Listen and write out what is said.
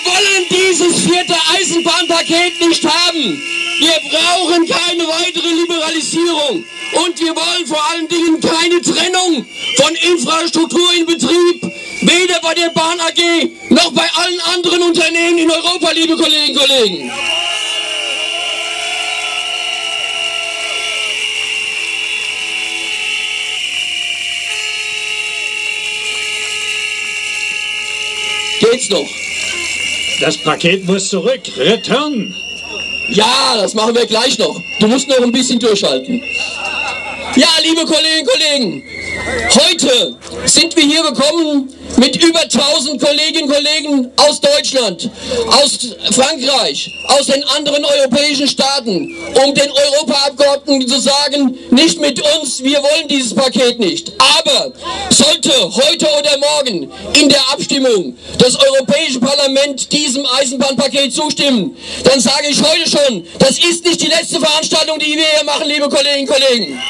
wollen dieses 4. Eisenbahnpaket nicht haben. Wir brauchen keine weitere Liberalisierung. Und wir wollen vor allen Dingen keine Trennung von Infrastruktur in Betrieb, weder bei der Bahn AG noch bei allen anderen Unternehmen in Europa, liebe Kolleginnen und Kollegen. Geht's noch? Das Paket muss zurück. Return. Ja, das machen wir gleich noch. Du musst noch ein bisschen durchhalten. Ja, liebe Kolleginnen und Kollegen, heute sind wir hier gekommen mit über 1000 Kolleginnen und Kollegen aus Deutschland, aus Frankreich, aus den anderen europäischen Staaten, um den Europaabgeordneten zu sagen, nicht mit uns, wir wollen dieses Paket nicht. Aber sollte heute oder morgen in der Abstimmung das Europäische Parlament diesem Eisenbahnpaket zustimmen, dann sage ich heute schon, das ist nicht die letzte Veranstaltung, die wir hier machen, liebe Kolleginnen und Kollegen.